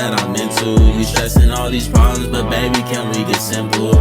that I'm into. You stressing all these problems, but baby, can we get simple?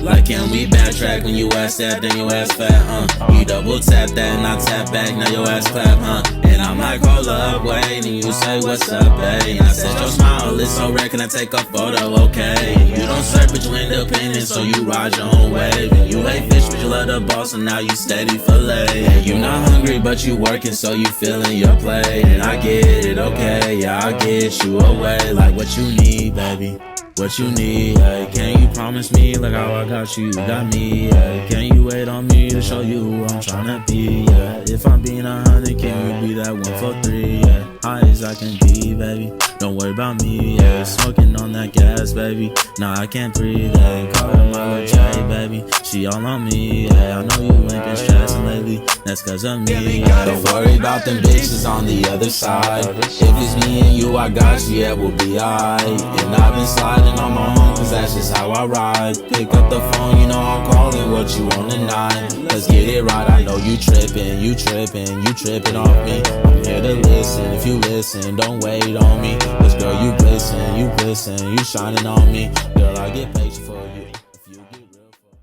Like, can we backtrack when you ask that, then you ask fat, You double tap that and I tap back, now your ass clap, And I'm like, hold up, wait, and you say, what's up, babe? And I said, your smile is so rare, can I take a photo, okay? You don't serve, but you independent, so you ride your own wave. And you hate fish, but you love the boss, and now you steady fillet. And you not hungry, but you working, so you feeling your plate. And I get it, okay, yeah, I'll get you away. Like what you need, baby, what you need, hey. Can you promise me like how I got you, you got me, hey. Can you wait on me to show you who I'm tryna be, yeah. If I'm being 100, can you be that 1 for 3, yeah. High as I can be, baby, don't worry about me, yeah. Smoking on that gas, baby, nah, I can't breathe, hey. Call her my little J, baby, she all on me, yeah. I know you ain't been stressing lately, that's cause of me, yeah. Don't worry about them bitches on the other side. If it's me and you, I got you, yeah, we'll be alright. And I've been sliding on my own, cause that's just how I ride. Pick up the phone, you know I'm calling, what you want tonight? Let's get it right, I know you tripping, you tripping off me. I'm here to listen, if you listen, don't wait on me. Cause girl, you glisten, you shining on me. Girl, I get patient for you, if you get real for me.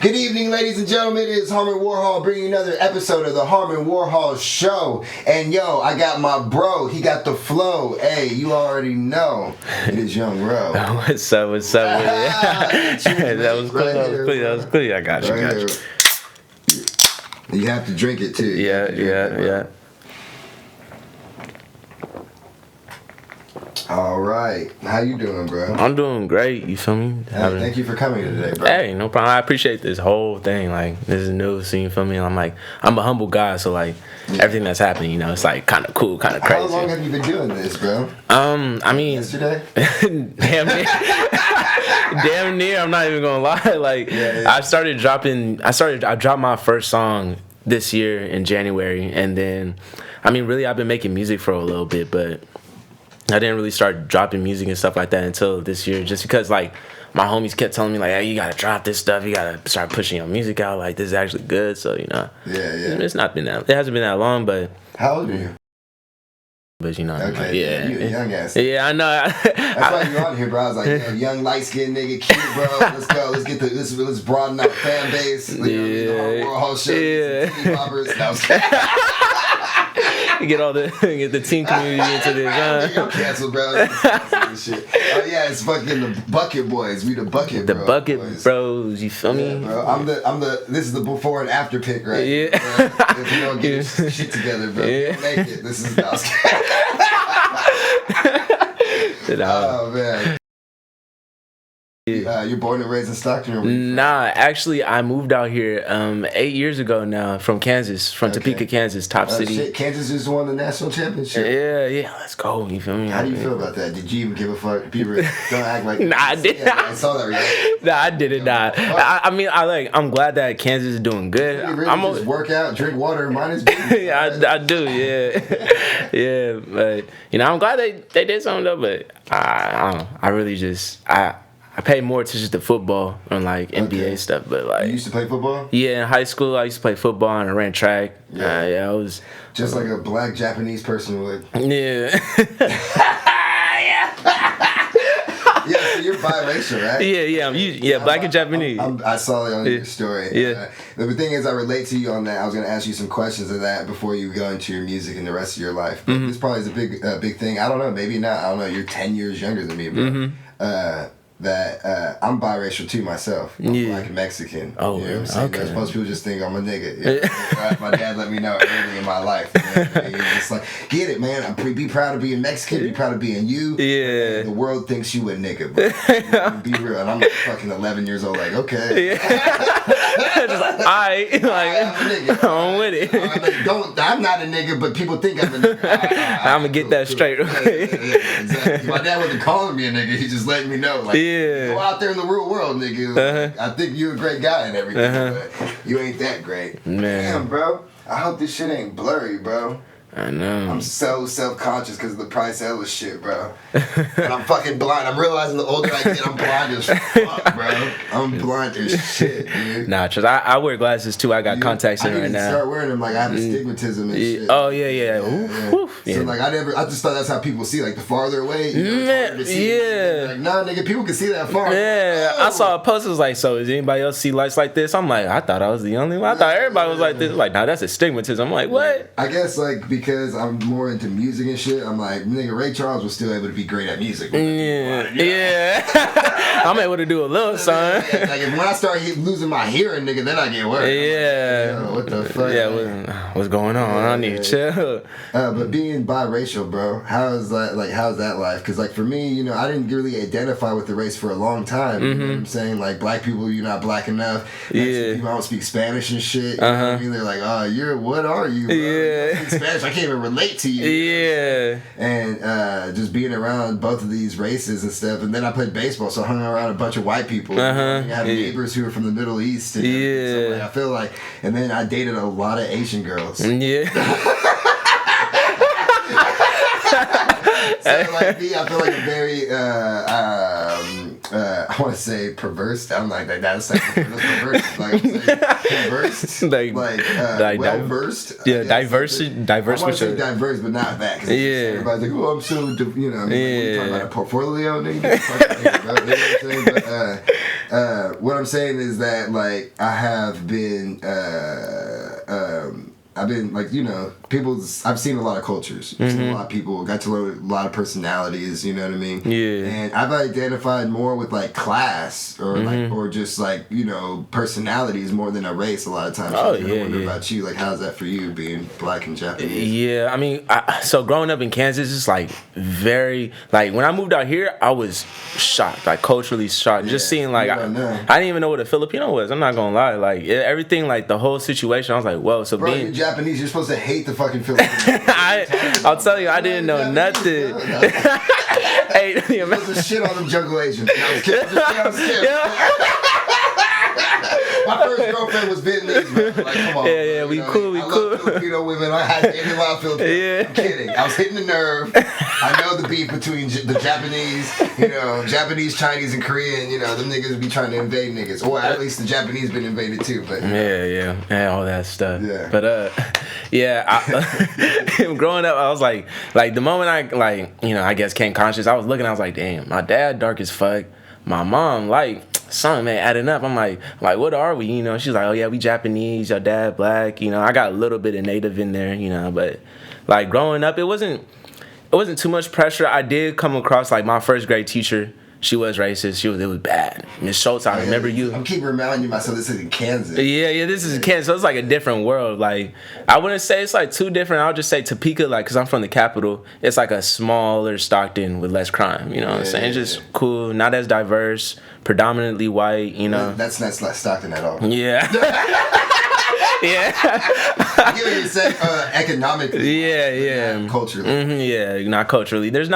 Good evening, ladies and gentlemen. It is Harmon Warhol bringing you another episode of the Harmon Warhol Show. And yo, I got my bro. He got the flow. Hey, you already know. It is Young Ro. What's up with it? That was cool. That was cool. I got you. You have to drink it too. Yeah. All right. How you doing, bro? I'm doing great. You feel me? Hey, thank you for coming today, bro. Hey, no problem. I appreciate this whole thing. Like, this is new, so you feel me? I'm like, I'm a humble guy, so like, everything that's happening, you know, it's like kind of cool, kind of crazy. How long have you been doing this, bro? I mean, yesterday. Damn near. I'm not even gonna lie. Like, I dropped my first song this year in January, and then, I mean, really, I've been making music for a little bit, but I didn't really start dropping music and stuff like that until this year, just because like my homies kept telling me like, hey, you gotta drop this stuff, you gotta start pushing your music out, like this is actually good. So you know, it hasn't been that long, but how old are you? But you know, okay, like, you a young ass. Yeah, I know. That's why you're on here, bro. I was like, yo, young light skinned nigga, cute, bro. Let's go. Let's broaden out fan base. The Warhol Show. Get the teen community into this. I'm canceled, bro. Shit. Oh yeah, it's fucking the Bucket Boys. We the Bucket Bros. The Bucket Bros. You feel me? Bro. This is the before and after pick, right? Yeah. If you don't get your shit together, bro, you don't make it. This is oh man. You're born and raised in Stockton? Or nah, actually, I moved out here 8 years ago now from Kansas, from Topeka, Kansas, top city. Shit. Kansas just won the national championship. Yeah, let's go. You feel me? How do you feel about that? Did you even give a fuck? People don't act like. Nah, I did. Yeah, I saw that. Right? Nah, I didn't. Nah. I mean, I'm glad that Kansas is doing good. I'm just work out, drink water, minus business. Yeah, I do. Yeah, yeah. But you know, I'm glad they did something though. But I don't know. I really just I pay more attention to football and like NBA stuff, but like you used to play football? Yeah, in high school I used to play football and I ran track. I was just like a black Japanese person would. Yeah. Yeah, so you're biracial, right? Yeah, black and Japanese. I saw it on your story. Yeah. The thing is, I relate to you on that. I was going to ask you some questions of that before you go into your music and the rest of your life. But this probably is a big thing. I don't know, maybe not. I don't know. You're 10 years younger than me, bro. that I'm biracial too myself. I'm Black and Mexican. Oh, you know what I'm saying? okay. Most people just think I'm a nigga. You know? My dad let me know early in my life. He's just like, get it, man. Be proud of being Mexican. Be proud of being you. Yeah. The world thinks you a nigga, but be real. And I'm like fucking 11 years old. Like, okay. Just like, alright, like, I'm a nigga. I'm with it. I'm not a nigga, but people think I'm a nigga. I'm gonna get that straight. Yeah, exactly. My dad wasn't calling me a nigga. He just letting me know, like, go out there in the real world, nigga. I think you're a great guy and everything, but you ain't that great. Man. Damn, bro. I hope this shit ain't blurry, bro. I know. I'm so self-conscious because of the Price Ellis shit, bro. And I'm fucking blind. I'm realizing the older I get, I'm blind as fuck, bro. I'm blind as shit, dude. Nah, trust. I wear glasses too. I got contacts in I right now. Start wearing them. Like, I have astigmatism and shit. Oh yeah. Oof. So like I just thought that's how people see, like the farther away. Man, yeah. Like, nah, nigga, people can see that far. Yeah, I saw a post. It was like, so does anybody else see lights like this? I'm like, I thought I was the only one. I thought everybody was like this. Like, nah, that's astigmatism. I'm like, what? I guess like because I'm more into music and shit. I'm like, nigga, Ray Charles was still able to be great at music. Yeah. I'm able to do a little something. Like when I start losing my hearing, nigga, then I get worried. Yeah. Like, what the fuck? Yeah, what's going on? I need to chill. But being biracial, bro, how's that life? Because like for me, you know, I didn't really identify with the race for a long time. You know what I'm saying? Like black people, you're not black enough. Yeah. People don't speak Spanish and shit. You know what I mean? They're like, oh, what are you, bro? Yeah. You don't speak Spanish. I can't even relate to you. Yeah. And just being around both of these races and stuff. And then I played baseball, so I hung around a bunch of white people. I had neighbors who were from the Middle East. And so, like, I feel like, and then I dated a lot of Asian girls. Yeah. So like me, I feel like a very I want to say perverse. I'm like that. That's like perverse. Like I'm saying conversed. Like well versed. Yeah, diverse. I want to say diverse, but not that. Cause everybody's like, oh, I'm so you know. I mean, like, talking about a portfolio, nigga. But what I'm saying is that like I have been. I've been like, you know, I've seen a lot of cultures. I've seen a lot of people, got to learn a lot of personalities, you know what I mean? Yeah. And I've identified more with like class or like, or just like, you know, personalities more than a race a lot of times. Oh, I wonder about you, like, how's that for you being black and Japanese? Yeah, I mean, so growing up in Kansas, it's like very, like when I moved out here, I was shocked, like culturally shocked. Just seeing like, I didn't even know what a Filipino was. I'm not gonna lie. Like everything, like the whole situation, I was like, whoa, so bro, being you're Japanese, you're supposed to hate the fucking Filipinos. I'll tell you, I didn't know nothing. Hey, you're supposed to shit on them jungle Asians. I was kidding. My first girlfriend was Vietnamese, man. Like, come on. Yeah, we cool. Love Filipino women. I had dated a lot of Filipinos. Yeah. I'm kidding. I was hitting the nerve. I know the beef between the Japanese, you know, Japanese, Chinese, and Korean. You know, them niggas be trying to invade niggas. Or at least the Japanese been invaded too. But yeah, all that stuff. Yeah. But growing up, I was like the moment I I guess came conscious, I was looking, I was like, damn, my dad dark as fuck. My mom something ain't adding up. I'm like, what are we? You know, she's like, oh yeah, we Japanese, your dad black. You know, I got a little bit of native in there, you know, but like growing up, it wasn't too much pressure. I did come across like my first grade teacher. She was racist. It was bad. Miss Schultz, I remember you. I'm keep reminding myself this is in Kansas. Yeah, this is in Kansas. So it's like a different world. Like, I wouldn't say it's like too different. I'll just say Topeka, like, because I'm from the capital, it's like a smaller Stockton with less crime. You know what I'm saying? Just cool, not as diverse, predominantly white, you know. That's not like Stockton at all. Yeah. Yeah. I get what you're saying, economically. Yeah. Culturally. Not culturally. There's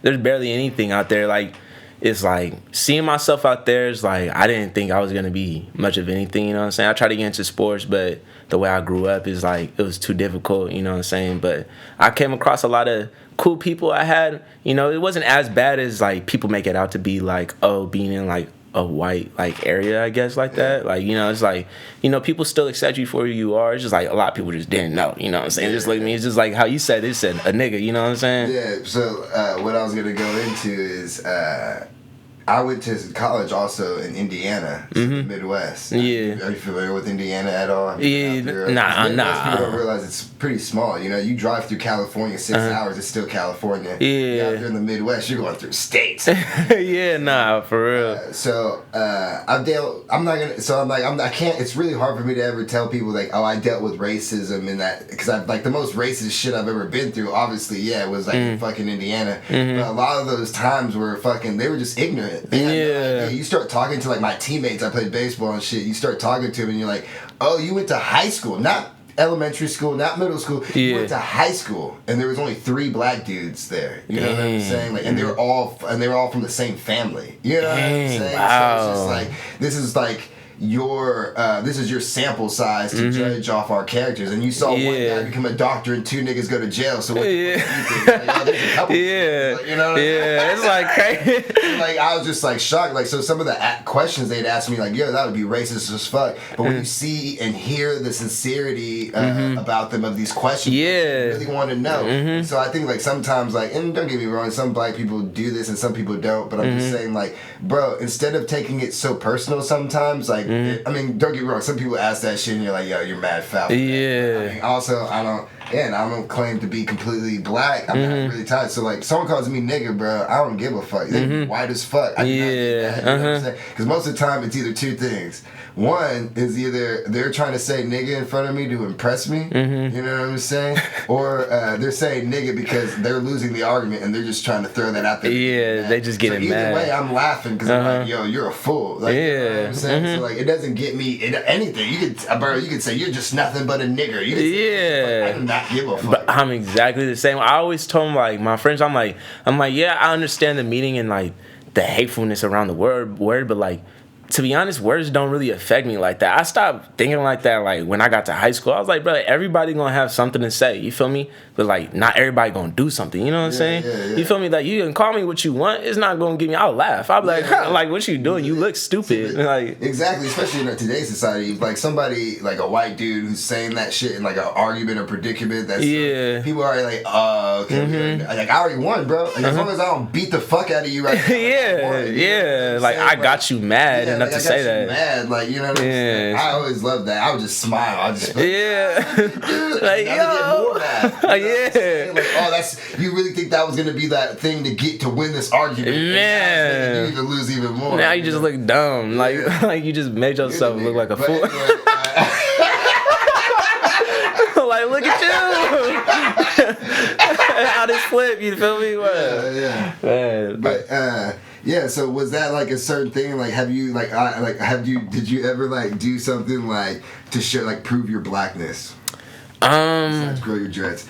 barely anything out there. Like, it's like seeing myself out there is like I didn't think I was gonna be much of anything, you know what I'm saying? I tried to get into sports, but the way I grew up is like it was too difficult, you know what I'm saying? But I came across a lot of cool people I had, you know, it wasn't as bad as like people make it out to be, like, oh, being in like a white like area, I guess, like that. Like, you know, it's like, you know, people still accept you for who you are. It's just like a lot of people just didn't know, you know what I'm saying? Just like me, it's just like how you said a nigga, you know what I'm saying? Yeah, so what I was gonna go into is I went to college also in Indiana, so the Midwest. Yeah. Are you familiar with Indiana at all? Yeah, nah. People don't realize it's pretty small. You know, you drive through California 6 hours, it's still California. Yeah. You're out there in the Midwest, you're going through states. Yeah, nah, for real. So I've dealt. I'm not gonna. So I'm like, I can't. It's really hard for me to ever tell people like, oh, I dealt with racism and that, because I like the most racist shit I've ever been through. Obviously, yeah, it was like in fucking Indiana. But a lot of those times were fucking. They were just ignorant. They had no idea. You start talking to like my teammates. I played baseball and shit. You start talking to them and you're like, oh, you went to high school, not elementary school, not middle school. You went to high school, and there was only 3 black dudes there. You know what I'm saying? Like, and they were all from the same family. You know what I'm saying? Wow. So it's just like, this is like this is your sample size to judge off our characters, and you saw one guy become a doctor and 2 niggas go to jail. So what the fuck do you think? Like, oh, there's a couple like, you know what I mean? It's like crazy. Like, I was just like shocked. Like, so some of the questions they'd ask me, like, yo, that would be racist as fuck. But when you see and hear the sincerity about them of these questions, you really want to know. So I think like sometimes, like, and don't get me wrong, some black people do this and some people don't. But I'm just saying, like, bro, instead of taking it so personal, sometimes, like, I mean, don't get me wrong, some people ask that shit and you're like, yo, you're mad foul. Yeah. I mean, also, I don't claim to be completely black. I'm not really tired. So, like, someone calls me nigga, bro, I don't give a fuck. They're white as fuck. I do not get that, you know what I'm saying? Because most of the time, it's either 2 things. One is either they're trying to say nigga in front of me to impress me, you know what I'm saying? Or they're saying nigga because they're losing the argument and they're just trying to throw that out there. Yeah, they just getting mad. Either way, I'm laughing because I'm like, yo, you're a fool. Like, you know what I'm saying? So, like, it doesn't get me anything. You could say you're just nothing but a nigger. You could say, I do not give a fuck. But I'm exactly the same. I always told them, like, my friends, I'm like, yeah, I understand the meaning and like the hatefulness around the word, but like, to be honest, words don't really affect me like that. I stopped thinking like that, like, when I got to high school. I was like, bro, everybody gonna have something to say, you feel me? But, like, not everybody gonna do something, you know what I'm saying? Yeah. You feel me? Like, you can call me what you want, it's not gonna give me, I'll laugh. I'll be like, like, what you doing? You look stupid. Like, exactly, especially in today's society, like, somebody, like, a white dude who's saying that shit in, like, an argument or predicament, that's people are like, oh, okay, like, I already won, bro. Like, as long as I don't beat the fuck out of you right now, like, I got you mad enough to say that. Mad, like, you know what I'm saying? I always love that. I would just smile. I just like, yo, like, oh, you really think that was gonna be that thing to win this argument? Man, you even lose even more. Now you just look dumb. Like you just made yourself look like a fool. Like, look at you. How this flip? You feel me? Yeah. Man, but yeah, so was that like a certain thing? Like, did you ever like do something like to show, like, prove your blackness? Besides grow your dreads.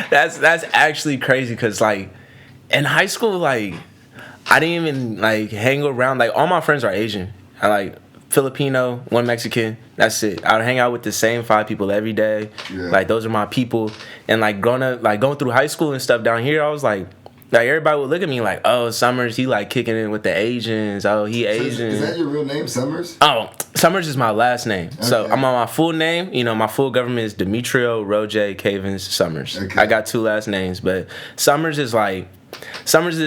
That's actually crazy because, like, in high school, like, I didn't even like hang around. Like, all my friends are Asian. I like Filipino, 1 Mexican. That's it. I would hang out with the same 5 people every day. Yeah. Like, those are my people. And like going through high school and stuff down here, I was like everybody would look at me like, oh, Summers, he like kicking in with the Asians. Oh, he Asian. Is that your real name, Summers? Oh, Summers is my last name. Okay. So I'm on my full name. You know, my full government is Demetrio Roje Cavens Summers. Okay. I got 2 last names, but Summers is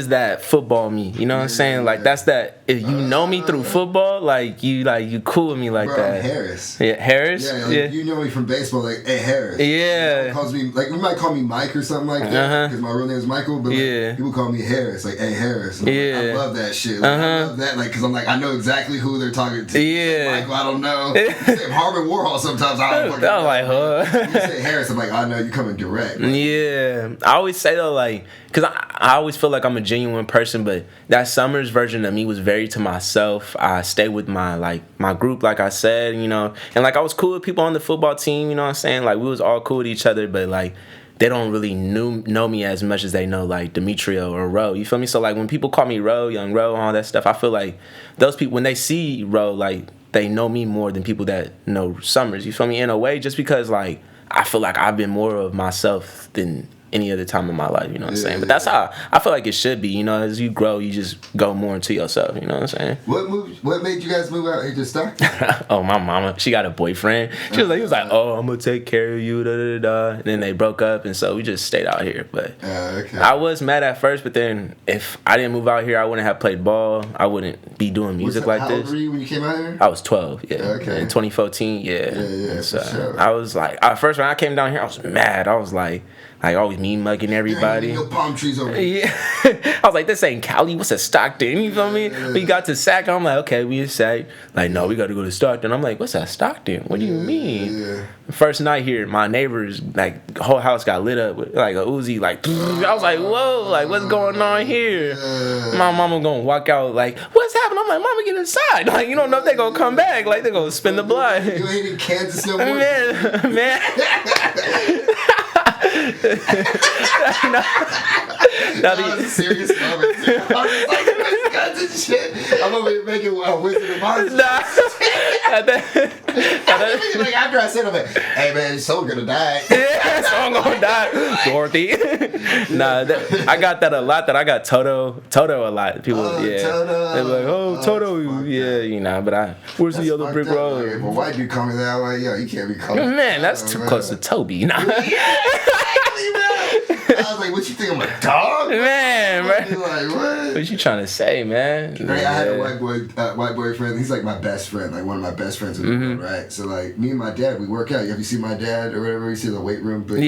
that football me. You know what I'm saying? Like, that's that. If you know me through football, like you cool with me like that. I'm Harris. Yeah, Harris. Yeah, you know me from baseball. Like, hey, Harris. Yeah. Calls me, like, you might call me Mike or something like that because my real name is Michael. But like, people call me Harris. Like, hey, Harris. Like, I love that shit. Like, I love that. Like, because I'm like, I know exactly who they're talking to. Yeah. Michael, I don't know. Say Harmon Warhol sometimes. I don't fucking know. Like, huh? You say Harris, I'm like, I know you coming direct. Like, yeah. I always say though, like, because I always feel like I'm a genuine person, but that Summers version of me was very to myself. I stayed with my group, like I said, you know, and like I was cool with people on the football team, you know what I'm saying? Like, we was all cool with each other, but like they don't really know me as much as they know like Demetrio or Ro. You feel me? So like when people call me Ro, Young Ro, all that stuff, I feel like those people, when they see Ro, like they know me more than people that know Summers. You feel me? In a way, just because like I feel like I've been more of myself than any other time in my life, you know what I'm saying? But that's how I feel like it should be, you know, as you grow, you just go more into yourself, you know what I'm saying? What made you guys move out here to Stockton? Oh, my mama, she got a boyfriend. He was like, oh, I'm gonna take care of you, da da da. And then they broke up, and so we just stayed out here. But okay. I was mad at first, but then if I didn't move out here, I wouldn't have played ball. I wouldn't be doing music like this. How old were you when you came out here? I was 12, Okay. In 2014, Yeah, so for sure. I was like, at first when I came down here, I was mad. I was like always mean mugging everybody. No palm trees over here. Yeah. I was like, this ain't Cali, what's a Stockton? You feel me? We got to Sac, I'm like, okay, we in Sac. Like, no, we got to go to Stockton. I'm like, what's a Stockton? What do you mean? Yeah. First night here, my neighbors, like, the whole house got lit up with like a Uzi, like, I was like, whoa, like, what's going on here? My mama gonna walk out like, what's happening? I'm like, mama, get inside. Like, you don't know if they gonna come back. Like, they gonna spin the block. You ain't in Kansas no more? Man. That was a serious moment. I was like, guns and shit. I'm over here making Wizard of Oz. Like after I said, I'm like, hey man, so gonna die. Yeah, so I'm gonna die, Dorothy. I got that a lot. That I got Toto a lot. People, Toto. They're like, Toto, yeah, you know. But where's the other brick road? Like, if a white dude call me that, I'm like, yo, you can't be calling. Man, that's too close to Toby. Nah. I was like, what you think I'm a dog? Man, bro. Like, What you trying to say, man? Right, I had a white boyfriend. He's like my best friend, like one of my best friends in the world, right? So like me and my dad, we work out. Have you seen my dad or whatever? You see the weight room? Big,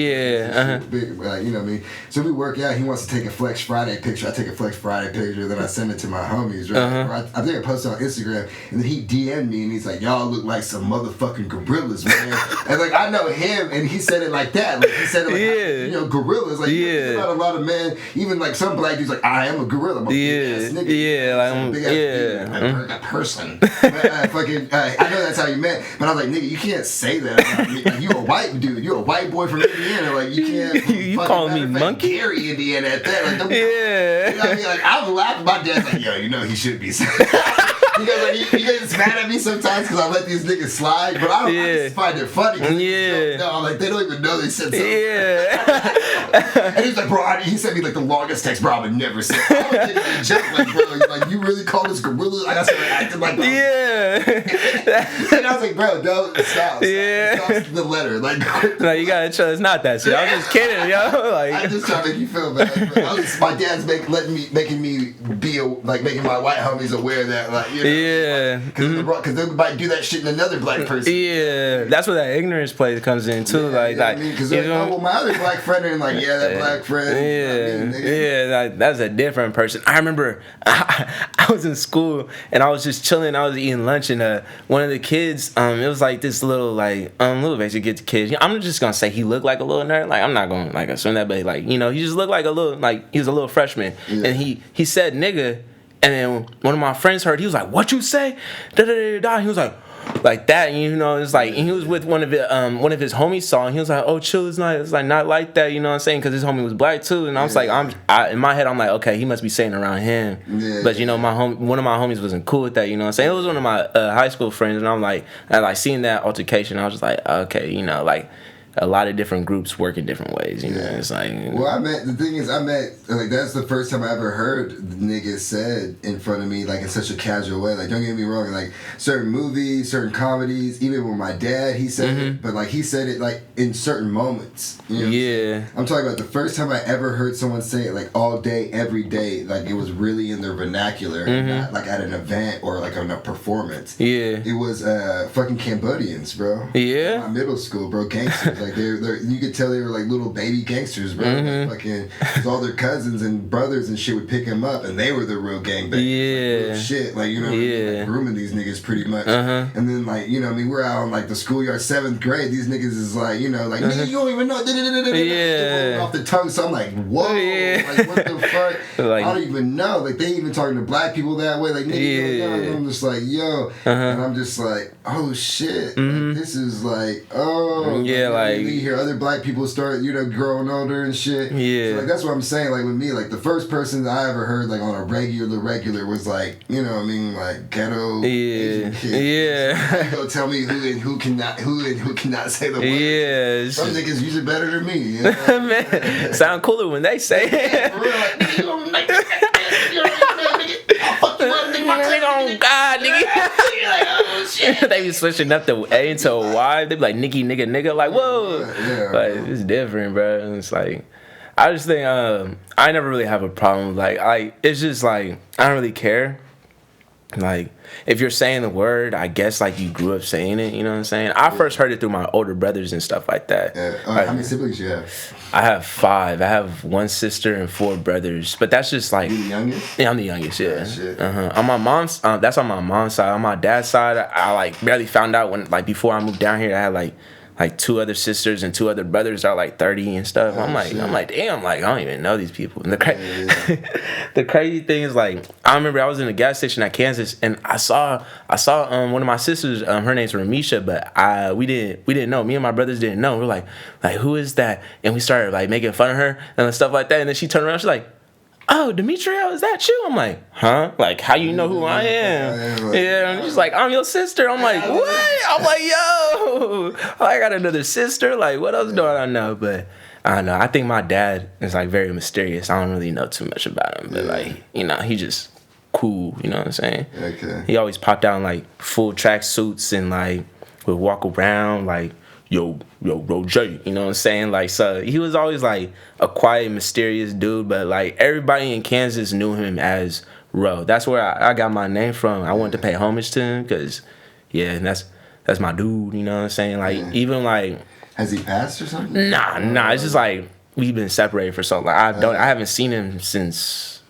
big, like, you know what I mean? So we work out. He wants to take a Flex Friday picture. I take a Flex Friday picture, then I send it to my homies, right? Or I think I posted on Instagram, and then he DM'd me, and he's like, y'all look like some motherfucking gorillas, man. And like I know him, and he said it like that. Like he said it like, you know, gorillas. Like about a lot of men, even like some black dudes, like I am a gorilla. I'm a big ass nigga. Big ass I'm a person. But, I know that's how you meant, but I was like, nigga, you can't say that about me. Like, you a white dude, you a white boy from Indiana. Like you can't. You calling me monkey? Gary, Indiana at that. Like, don't you know what I mean? Like I was laughing. My dad's like, yo, you know he should be. Because like, he gets mad at me sometimes because I let these niggas slide, but I just find it funny. No, like they don't even know they said something. And he's like, bro, he sent me like the longest text, bro. I would never say. I was thinking a joke, like, bro, like you really call this gorilla? Like I started acting like that. And I was like, bro, no, stop. Stop the letter, like. No, you gotta chill. It's not that shit. I was just kidding, yo. Like I just trying to make you feel bad. My dad's making me be making my white homies aware that like. You know, because they might do that shit in another black person. Yeah, that's where that ignorance play comes in too. Because my other black friend and like that black friend. That's a different person. I remember I was in school and I was just chilling. I was eating lunch and one of the kids, it was like this little basic kid. I'm just gonna say he looked like a little nerd. Like I'm not gonna like assume that, but like he just looked like a little he was a little freshman, and he said nigga. And then one of my friends heard, he was like, what you say? Da da da da. He was like that, you know, it's like, and he was with one of his homies saw, and he was like, oh, chill, it's not like that, you know what I'm saying? Because his homie was black too, and I was like, in my head, I'm like, okay, he must be saying around him. But you know, one of my homies wasn't cool with that, you know what I'm saying? It was one of my high school friends, and I'm like, seeing that altercation, I was just like, okay, you know, like, a lot of different groups work in different ways, you know. It's like, well, the thing is, like that's the first time I ever heard niggas said in front of me like in such a casual way. Like, don't get me wrong, like certain movies, certain comedies, even with my dad, he said it, but like he said it like in certain moments. You know I'm talking about the first time I ever heard someone say it like all day, every day, like it was really in their vernacular, and not like at an event or like on a performance. It was fucking Cambodians, bro. My middle school, bro, gangsters. Like you could tell they were like little baby gangsters, bro. Like, fucking, cause all their cousins and brothers and shit would pick them up, and they were the real gangbangers. Like, shit, like you know, like, grooming these niggas pretty much. And then like you know, I mean, we're out on like the schoolyard, 7th grade. These niggas is like you know, like nigga, you don't even know. Off the tongue, so I'm like, whoa, like what the fuck? Like, I don't even know. Like they even talking to black people that way. Like nigga, and I'm just like, yo, and I'm just like, oh shit, like, this is like, oh, Like, you hear other black people start, growing older and shit. Yeah. So, like, that's what I'm saying. Like, with me, like, the first person that I ever heard, like, on a regular was, like, like, ghetto Asian kid. Yeah. You go tell me who cannot say the word. Yeah. Some niggas use it better than me. You know? Man, sound cooler when they say it. For real, like, nigga, you don't like that. I'll fuck you up, nigga. Nigga, oh God, nigga. You're like, oh, shit. They be switching up the A into a Y. They be like, Nicky, nigga. Like, whoa. Yeah, like, it's different, bro. And it's like, I just think, I never really have a problem. Like, it's just like, I don't really care. Like, if you're saying the word, I guess, like, you grew up saying it, you know what I'm saying? I first heard it through my older brothers and stuff like that. Yeah. Like, How many siblings you have? I have 5. I have 1 sister and 4 brothers. But that's just, like... You the youngest? Yeah, I'm the youngest, yeah. Oh, shit. On my mom's... that's on my mom's side. On my dad's side, I, like, barely found out when... Like, before I moved down here, I had, like 2 other sisters and 2 other brothers that are like 30 and stuff. Oh, I'm like, damn, like, I don't even know these people. And the crazy thing is, like, I remember I was in a gas station at Kansas and I saw one of my sisters. Her name's Ramisha, but we didn't know. Me and my brothers didn't know. We're like, who is that? And we started like making fun of her and stuff like that. And then she turned around, she's like, oh, Demetrio, is that you? I'm like, huh? Like, how you know who I am? Yeah, and she's like, I'm your sister. I'm like, what? I'm like, yo, I got another sister. Like, what else do I know? But I don't know. I think my dad is like very mysterious. I don't really know too much about him, but like, he just cool. You know what I'm saying? Okay. He always popped out in like full track suits and like would walk around like, yo, Roger, you know what I'm saying? Like, so he was always like a quiet, mysterious dude, but like everybody in Kansas knew him as Ro. That's where I got my name from. I wanted to pay homage to him because, yeah, that's my dude, you know what I'm saying? Like, even like... Has he passed or something? Nah, it's just like we've been separated for so long. I haven't seen him since...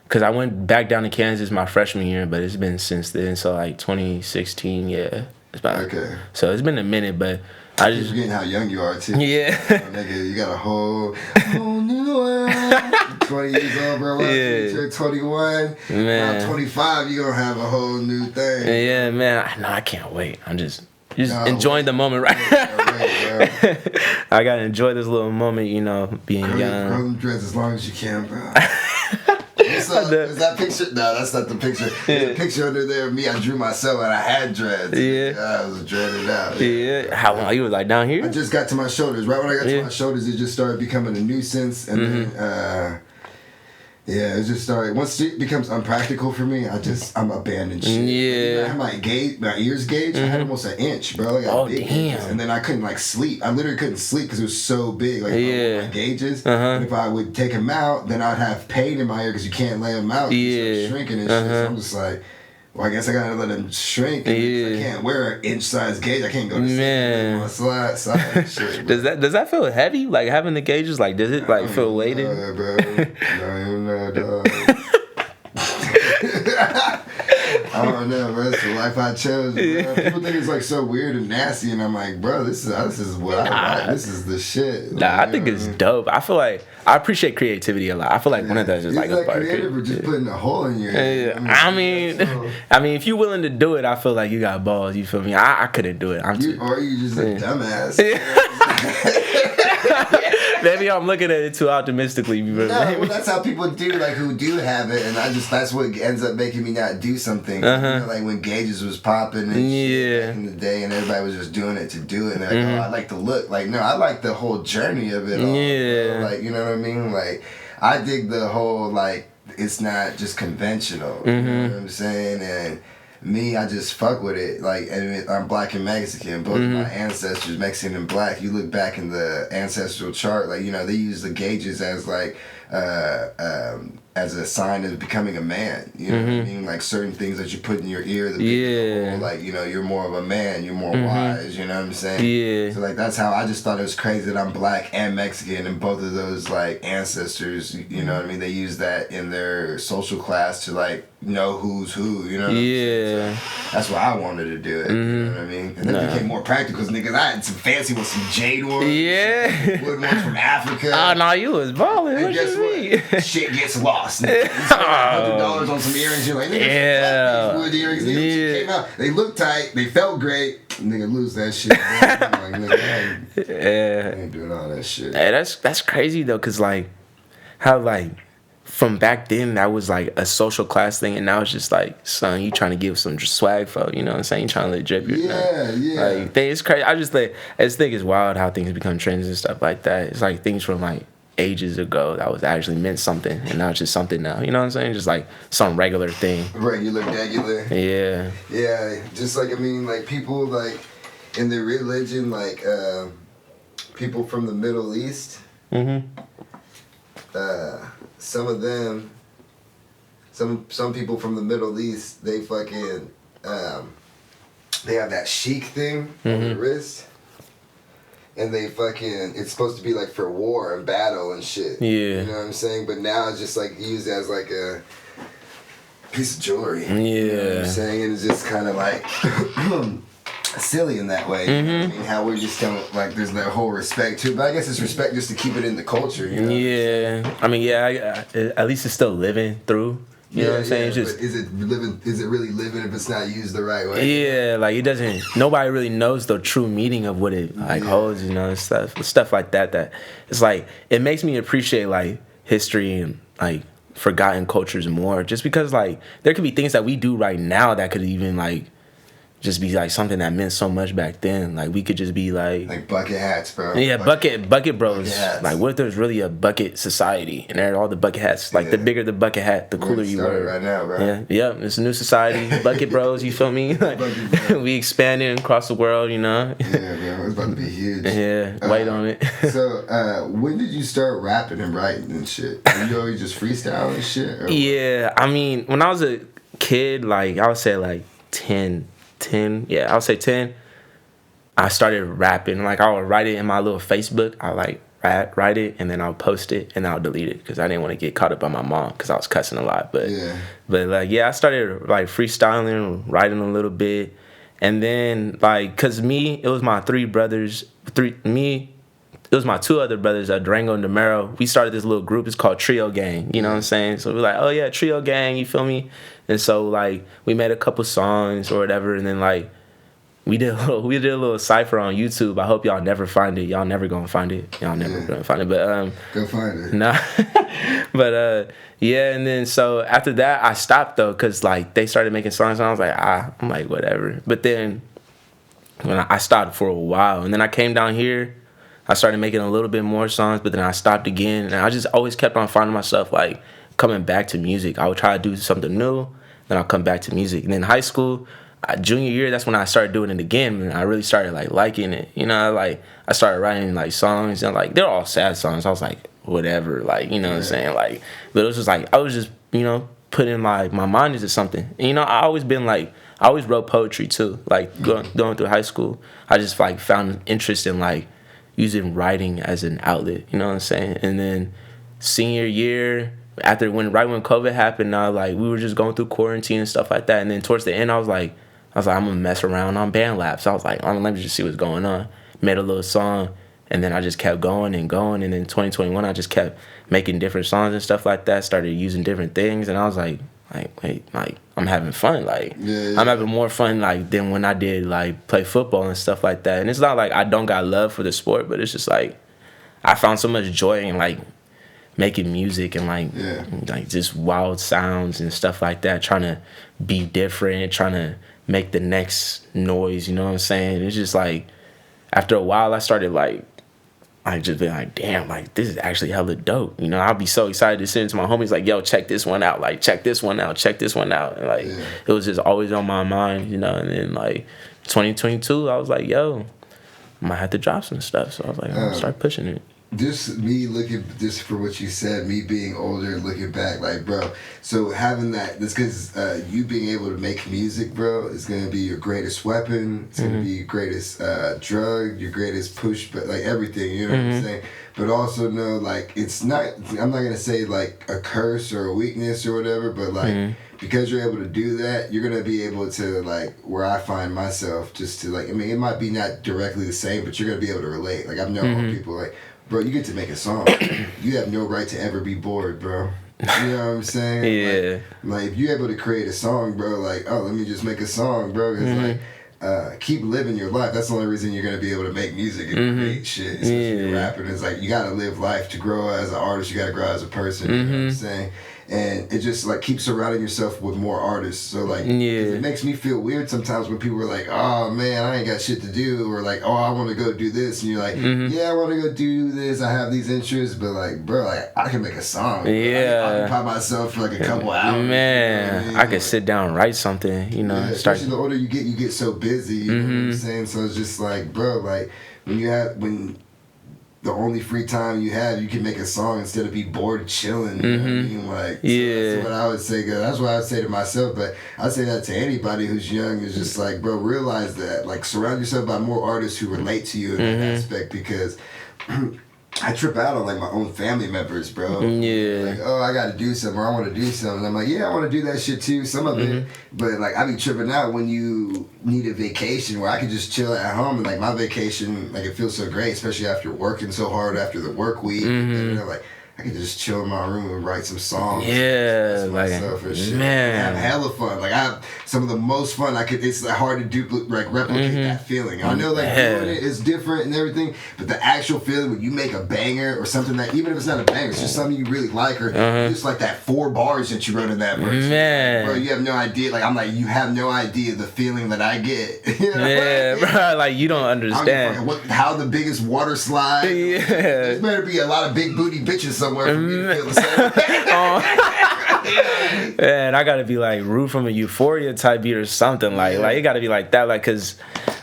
Because I went back down to Kansas my freshman year, but it's been since then, so like 2016, yeah. It's about, okay. So it's been a minute, but... I just forgetting how young you are too. Yeah. Nigga, you got a whole new world. 20 years old, bro. You're 21. Man. Now 25, you gonna have a whole new thing. Yeah, man. I can't wait. I'm just enjoying the moment right now. I gotta enjoy this little moment, being young. Grow them dreads as long as you can, bro. Is that picture? No, that's not the picture. There's a picture under there of me. I drew myself and I had dreads. Yeah. I was dreaded out. Yeah. How long? You was like down here? I just got to my shoulders. Right when I got to my shoulders, it just started becoming a nuisance. And then, it just started. Once it becomes unpractical for me, I'm abandoned shit. Yeah. I had my ears gauged. I had almost an inch, bro. I got big gauges. And then I couldn't like sleep. I literally couldn't sleep because it was so big. Like my gauges. And if I would take them out, then I'd have pain in my ear because you can't lay them out. Yeah. Shrinking and shit. So I'm just like, well, I guess I gotta let them shrink. I can't wear an inch-size gauge. I can't go to sleep on a side shit. Does that feel heavy? Like having the gauges, like does it like feel weighted? No, bro. No, dog. I don't know, bro. It's the life I chose. Bro. People think it's like so weird and nasty, and I'm like, bro, this is what I like. This is the shit. Like, I think it's dope. I feel like I appreciate creativity a lot. I feel like one of those is like a part of creative or just putting a hole in your head. I mean, if you're willing to do it, I feel like you got balls. You feel me? I couldn't do it. Or you just a dumbass. Maybe I'm looking at it too optimistically. No, well, that's how people do, like, who do have it, and that's what ends up making me not do something. Like when gauges was popping and shit back in the day, and everybody was just doing it to do it, and they're like, oh, I like the look. Like, no, I like the whole journey of it all. Yeah. Like, you know what I mean? Like, I dig the whole, like, it's not just conventional. You know what I'm saying? And me, I just fuck with it. Like, and I'm black and Mexican. Both of my ancestors, Mexican and black. You look back in the ancestral chart, like, they use the gauges as like as a sign of becoming a man. You know what I mean? Like certain things that you put in your ear, like, you're more of a man, you're more wise, you know what I'm saying? Yeah. So like that's how I just thought it was crazy that I'm black and Mexican, and both of those like ancestors, you know what I mean? They use that in their social class to like know who's who, you know what I'm saying? So that's why I wanted to do it, you know what I mean? And then it became more practical because niggas, I had some fancy with some jade ones, wood ones from Africa. Oh, no, you was balling. And guess what? Shit gets lost. You spend $100 on some earrings. You're like, nigga, fuck these earrings. Came out. They look tight. They felt great. Nigga, lose that shit. I'm like, nigga, I ain't doing all that shit. Hey, that's crazy though, cause like how like from back then that was like a social class thing, and now it's just like, son, you trying to give some swag for, you know what I'm saying? You trying to let drip your Like, it's crazy. I just think it's wild how things become trends and stuff like that. It's like things from like ages ago that was actually meant something, and now it's just something now. You know what I'm saying? Just like some regular thing. Regular. Yeah. Yeah, just like, I mean, like people like in their religion, like people from the Middle East. Some of them, some people from the Middle East, they fucking, they have that sheik thing on their wrist, and they fucking, it's supposed to be like for war and battle and shit. Yeah. You know what I'm saying? But now it's just like used as like a piece of jewelry. Yeah. You know what I'm saying? And it's just kind of like silly in that way. I mean, how we just don't, like, there's that whole respect too, but I guess it's respect just to keep it in the culture, you know? Yeah. I mean, at least it's still living through. You know what I'm saying? It's just, but is it really living if it's not used the right way? Yeah, like it doesn't, nobody really knows the true meaning of what it like holds, you know, and stuff like that it's like, it makes me appreciate like history and like forgotten cultures more, just because like there could be things that we do right now that could even like just be like something that meant so much back then. Like we could just be like bucket hats, bro. Yeah, bucket bros. Bucket like what if there's really a bucket society and there are all the bucket hats? Like the bigger the bucket hat, the cooler you were. Right now, bro. Yeah, it's a new society. Bucket bros, you feel me? Like, we expanding across the world, you know. Yeah, bro, it's about to be huge. Yeah, wait on it. So, when did you start rapping and writing and shit? Were you always just freestyling and shit? Or Yeah, I mean, when I was a kid, like I would say like 10, I would say 10, I started rapping. Like I would write it in my little Facebook. I like write it, and then I'll post it, and I'll delete it because I didn't want to get caught up by my mom because I was cussing a lot. But like, yeah, I started like freestyling, writing a little bit, and then like, cause it was my three brothers, it was my two other brothers, Durango and Demero. We started this little group. It's called Trio Gang. You know what I'm saying? So we're like, oh yeah, Trio Gang. You feel me? And so like we made a couple songs or whatever, and then like we did a little cipher on YouTube. I hope y'all never find it. Y'all never gonna find it. Y'all never gonna find it. But go find it. Nah. But yeah. And then so after that, I stopped though, cause like they started making songs, and I was like, I'm like whatever. But then when I stopped for a while, and then I came down here. I started making a little bit more songs, but then I stopped again. And I just always kept on finding myself, like, coming back to music. I would try to do something new, then I'll come back to music. And then high school, junior year, that's when I started doing it again. And I really started, like, liking it. You know, like, I started writing, like, songs. And, like, they're all sad songs. I was like, whatever. Like, you know what I'm saying? Like, but it was just, like, I was just, you know, putting my mind into something. And, you know, I always wrote poetry, too. Like, going through high school, I just, like, found interest in, like, using writing as an outlet, you know what I'm saying? And then senior year, right when COVID happened, we were just going through quarantine and stuff like that. And then towards the end, I was like, I'm gonna mess around on BandLab. So I was like, let me just see what's going on. Made a little song, and then I just kept going. And then 2021, I just kept making different songs and stuff like that. Started using different things, and I was like, wait, like I'm having fun. Like I'm having more fun like than when I did like play football and stuff like that. And it's not like I don't got love for the sport, but it's just like I found so much joy in like making music and like just wild sounds and stuff like that. Trying to be different, trying to make the next noise. You know what I'm saying? It's just like after a while, I started like. I just been like, damn, like, this is actually hella dope. You know, I'll be so excited to send it to my homies, like, yo, check this one out. Like, check this one out. Check this one out. And, like, it was just always on my mind, you know. And then, like, 2022, I was like, yo, I might have to drop some stuff. So I was like, I'm going to start pushing it. Just me looking, just for what you said, me being older and looking back, like, bro, so having that, this because you being able to make music, bro, is going to be your greatest weapon. It's going to be your greatest drug, your greatest push, but like everything, you know what I'm saying? But also know, like, it's not, I'm not going to say like a curse or a weakness or whatever, but like, because you're able to do that, you're going to be able to, like, where I find myself, just to, like, I mean, it might be not directly the same, but you're going to be able to relate. Like, I've known people, like, bro, you get to make a song. You have no right to ever be bored, bro. You know what I'm saying? Yeah. Like if you're able to create a song, bro, like, oh, let me just make a song, bro. It's like, keep living your life. That's the only reason you're gonna be able to make music and create shit, especially when you're rapping. It's like you gotta live life to grow as an artist. You gotta grow as a person. You know what I'm saying? And it just like keeps surrounding yourself with more artists. So like, it makes me feel weird sometimes when people are like, "Oh man, I ain't got shit to do," or like, "Oh, I want to go do this," and you're like, "Yeah, I want to go do this. I have these interests," but like, bro, like I can make a song. Bro. Yeah, I can occupy myself for like a couple hours. Man, you know what I mean? I could sit down and write something. You know, especially the older you get so busy. You know what I'm saying? So it's just like, bro, like when the only free time you have, you can make a song instead of be bored chilling. You know what I mean? Like, so that's what I would say. That's what I would say to myself. But I say that to anybody who's young. Is just like, bro, realize that. Like, surround yourself by more artists who relate to you in that aspect, because I trip out on like my own family members, bro. Like, oh, I got to do something, or I want to do something. I'm like, yeah, I want to do that shit too, some of it. But like, I be tripping out when you need a vacation where I can just chill at home, and like my vacation, like it feels so great, especially after working so hard after the work week. And, you know, like I can just chill in my room and write some songs. Yeah, like and shit. Man, have hella fun. Like I have some of the most fun I could. It's like hard to duplicate, like replicate that feeling. I know like doing it is different and everything, but the actual feeling when you make a banger or something that, even if it's not a banger, it's just something you really like, or just like that 4 bars that you wrote in that verse. Man, bro, you have no idea. Like I'm like, you have no idea the feeling that I get. You know? Yeah, bro, like you don't understand how the biggest water slide. There's better be a lot of big booty bitches somewhere for me to feel the same. Man, I gotta be like Root from a Euphoria type beat or something. Like it gotta be like that. Like, cause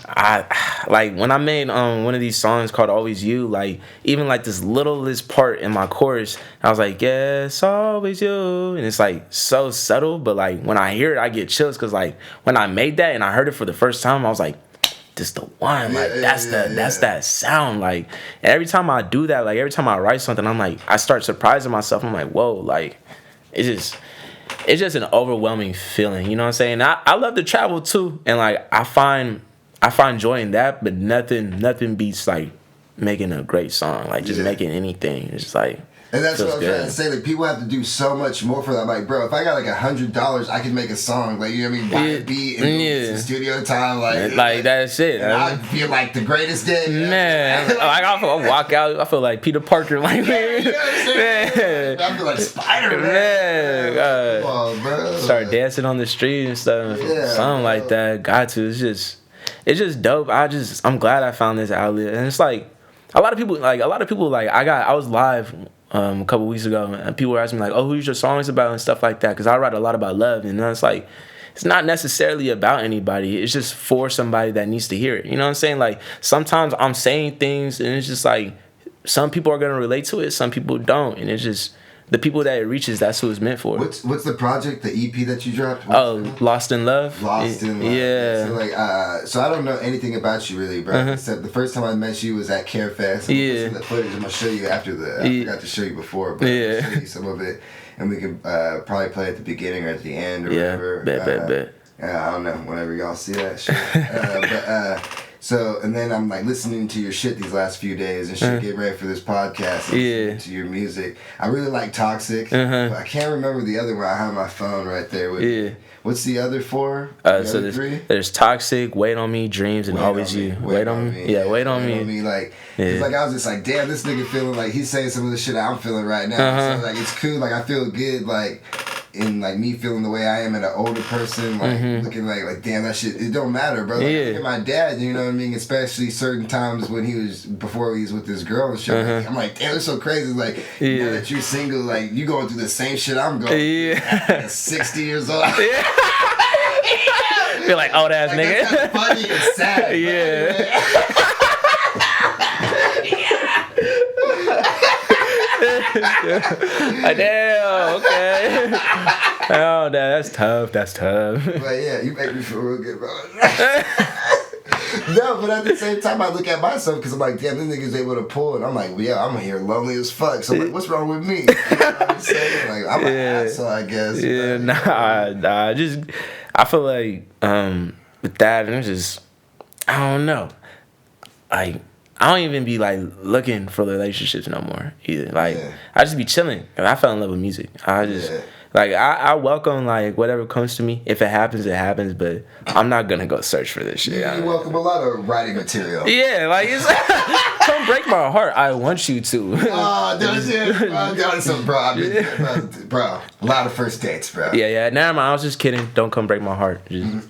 I like when I made one of these songs called Always You, like even like this littlest part in my chorus, I was like, yes, always you, and it's like so subtle, but like when I hear it, I get chills, cause like when I made that and I heard it for the first time, I was like, this the one, like that's that sound. Like every time I do that, like every time I write something, I'm like, I start surprising myself. I'm like, whoa, like it's just an overwhelming feeling, you know what I'm saying? I love to travel too, and like I find joy in that, but nothing beats like making a great song, like just making anything. It's just like, and that's what I'm trying to say. Like people have to do so much more for that. I'm like, bro, if I got like $100, I can make a song. Like, you know what I mean? Buy a beat and some studio time. Like that's it. And I feel like the greatest day. Man, like I walk out, I feel like Peter Parker. Like, you know what I'm saying? I feel like Spider-Man. Man, come on, bro. Start dancing on the street and stuff. Something like that. Got to. It's just dope. I'm glad I found this outlet, and it's like a lot of people I was live a couple weeks ago, and people were asking me like, oh, who's your songs about and stuff like that, because I write a lot about love, and it's like it's not necessarily about anybody, it's just for somebody that needs to hear it, you know what I'm saying? Like sometimes I'm saying things and it's just like some people are gonna relate to it, some people don't, and it's just the people that it reaches, that's who it's meant for. What's the project, the EP that you dropped? Lost in Love. Lost in Love. Yeah. So like, so I don't know anything about you really, bro. Except the first time I met you was at CareFest. The footage I'm gonna show you after I forgot to show you before, but I'm gonna show you some of it, and we can probably play at the beginning or at the end or whatever. Bet. I don't know. Whenever y'all see that shit. So, and then I'm like listening to your shit these last few days and shit, getting ready for this podcast and listening to your music. I really like Toxic, but I can't remember the other one. I have my phone right there with me. What's the other 4? So there's Toxic, Wait on Me, Dreams, and Always You. Wait on Me. Yeah, Wait on Me. Like, cause like I was just like, damn, this nigga feeling like he's saying some of the shit I'm feeling right now. So like it's cool. Like I feel good. Like. In like me feeling the way I am at an older person, like looking like damn, that shit, it don't matter, bro. Like, look at my dad, you know what I mean? Especially certain times when before he was with this girl and shit. Like, I'm like, damn, it's so crazy. Like now that you're single, like you going through the same shit I'm going through. Like, 60 years old. Feel like old ass nigga. That's funny and sad. Damn, okay. Oh, that's tough. But yeah, you make me feel real good, bro. No, but at the same time, I look at myself because I'm like, damn, this nigga's able to pull, and I'm like, well, yeah, I'm here lonely as fuck. So I'm like, what's wrong with me? You know what I'm saying? Like, I'm an asshole, I guess. Yeah, nah. I feel like with that, and it's just, I don't know. I I don't even be like looking for relationships no more either. Like I just be chilling. I fell in love with music. I just like I welcome like whatever comes to me. If it happens, it happens. But I'm not gonna go search for this shit. You welcome a lot of writing material. Yeah, like it's don't break my heart. I want you to. Oh, that's it. Bro, a lot of first dates, bro. Yeah. Never mind. I was just kidding. Don't come break my heart. Just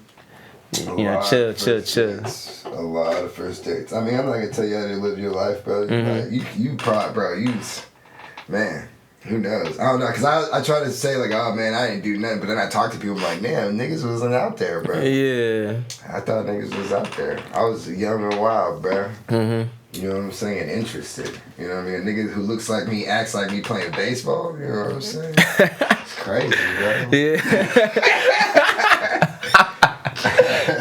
chill. A lot of first dates. I mean, I'm not gonna tell you how to live your life, bro. You probably, bro. Man. Who knows? I don't know, because I try to say, like, oh, man, I didn't do nothing. But then I talk to people, like, damn, niggas wasn't out there, bro. Yeah. I thought niggas was out there. I was young and wild, bro. Mm-hmm. You know what I'm saying? Interested. You know what I mean? A nigga who looks like me, acts like me playing baseball. You know what I'm saying? It's crazy, bro. Yeah.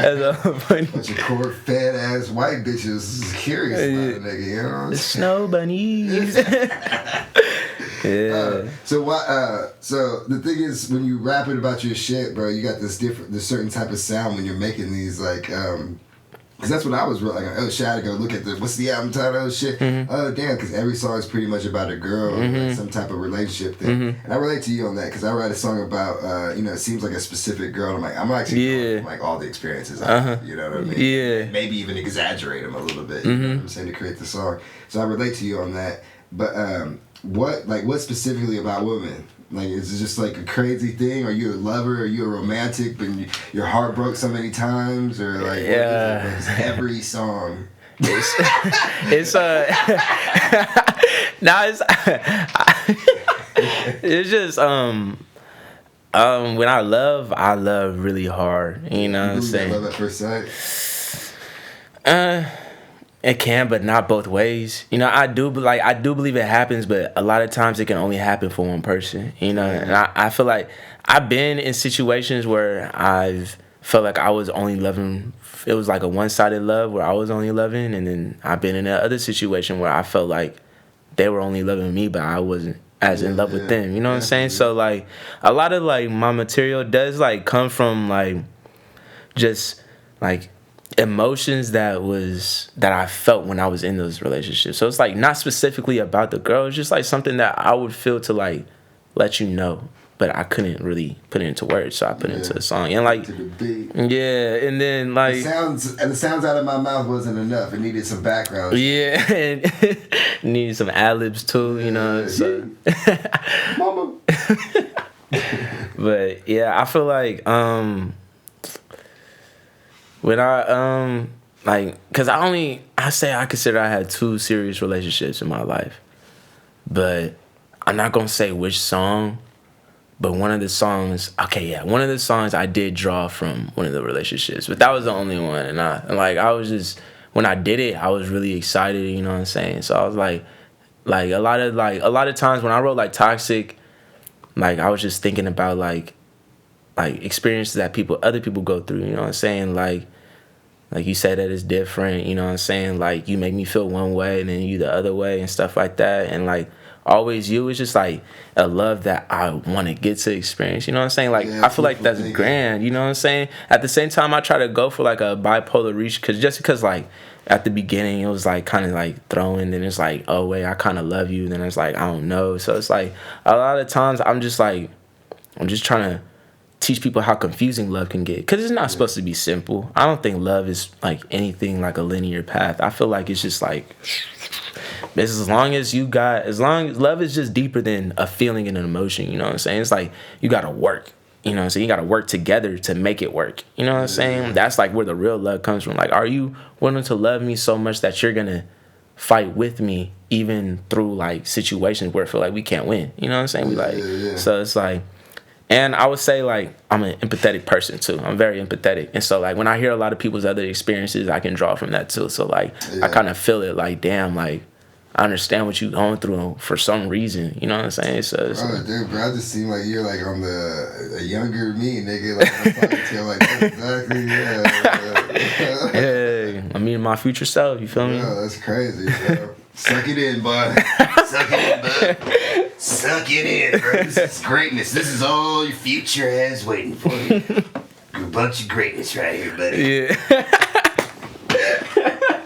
That's funny. Bunch of core fat ass white bitches is curious about a nigga, you know what I'm saying? Snow bunnies. Yeah. So the thing is, when you rapping about your shit, bro, you got this certain type of sound when you're making these, like, because that's what I was like, oh shit, I had to go look at what's the album title, oh shit, oh damn, because every song is pretty much about a girl, or like some type of relationship thing, and I relate to you on that, because I write a song about, it seems like a specific girl, and I'm actually going from, like, all the experiences I have, you know what I mean? Yeah. Maybe even exaggerate them a little bit, you know what I'm saying, to create the song. So I relate to you on that, but, what specifically about women? Like, is it just like a crazy thing? Are you a lover? Are you a romantic? But your heart broke so many times, or like, what is it? Every song. It's it's just when I love really hard. You know what I'm saying? Love at first sight. It can, but not both ways. You know, I do believe it happens, but a lot of times it can only happen for one person. You know, and I feel like I've been in situations where I've felt like I was only loving. It was like a one-sided love where I was only loving, and then I've been in another situation where I felt like they were only loving me, but I wasn't as in love with them. You know what I'm saying? So like a lot of like my material does like come from like just like emotions that I felt when I was in those relationships. So it's like not specifically about the girl, it's just like something that I would feel to like let you know, but I couldn't really put it into words, so I put it into a song. And like, and then like the sounds out of my mouth wasn't enough. It needed some background. Yeah, and needed some ad-libs too, you know. So Mama. But yeah, I feel like when I cause I consider I had 2 serious relationships in my life, but I'm not gonna say which song, but one of the songs I did draw from one of the relationships, but that was the only one, and I was just, when I did it, I was really excited, you know what I'm saying? So I was like a lot of times when I wrote like Toxic, like I was just thinking about like experiences that other people go through, you know what I'm saying? Like you said that it's different, you know what I'm saying? Like you make me feel one way and then you the other way and stuff like that. And like Always You is just like a love that I want to get to experience, you know what I'm saying? Like I feel like that's grand, you know what I'm saying? At the same time, I try to go for like a bipolar reach, because like at the beginning it was like kind of like throwing, then it's like, oh wait, I kind of love you, then it's like I don't know. So it's like a lot of times I'm just trying to teach people how confusing love can get, because it's not supposed to be simple. I don't think love is like anything like a linear path. I feel like it's just like, as long as love is just deeper than a feeling and an emotion, you know what I'm saying? It's like you gotta work, you know what I'm saying? You gotta work together to make it work, you know what I'm saying? That's like where the real love comes from. Like, are you willing to love me so much that you're gonna fight with me even through like situations where I feel like we can't win, you know what I'm saying? So it's like, and I would say, like, I'm an empathetic person, too. I'm very empathetic. And so, like, when I hear a lot of people's other experiences, I can draw from that, too. So, like, I kind of feel it, like, damn, like, I understand what you're going through for some reason. You know what I'm saying? So, dude, bro, I just seem like you're, like, on a younger me, nigga. Like, I'm talking to you, like, that's exactly, yeah, I mean, my future self, you feel me? Yeah, that's crazy, bro. Suck it in, bud. Suck it in, bud. Suck it in, bro. This is greatness. This is all your future has waiting for you. A bunch of greatness right here, buddy. Yeah.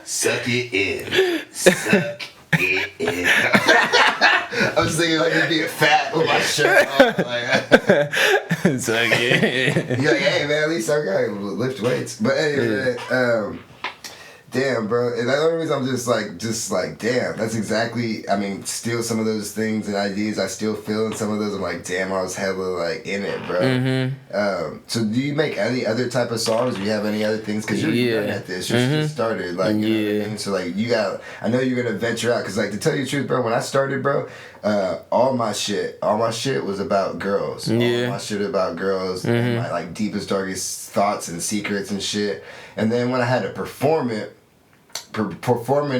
Suck it in. Suck it. I was thinking like you'd be fat with my shirt off. Like, Suck it. you're like, hey man, at least I got to lift weights. But anyway, damn, bro. And the only reason I'm just like, damn, that's exactly, I mean, still some of those things and ideas I still feel, and some of those I'm like, damn, I was hella like in it, bro. So do you make any other type of songs? Do you have any other things? Because you're young at this. You just started. Like, you know what I mean? So like, I know you're going to venture out. Because like, to tell you the truth, bro, when I started, bro, all my shit was about girls. All my shit about girls and my like deepest, darkest thoughts and secrets and shit. And then when I had to performing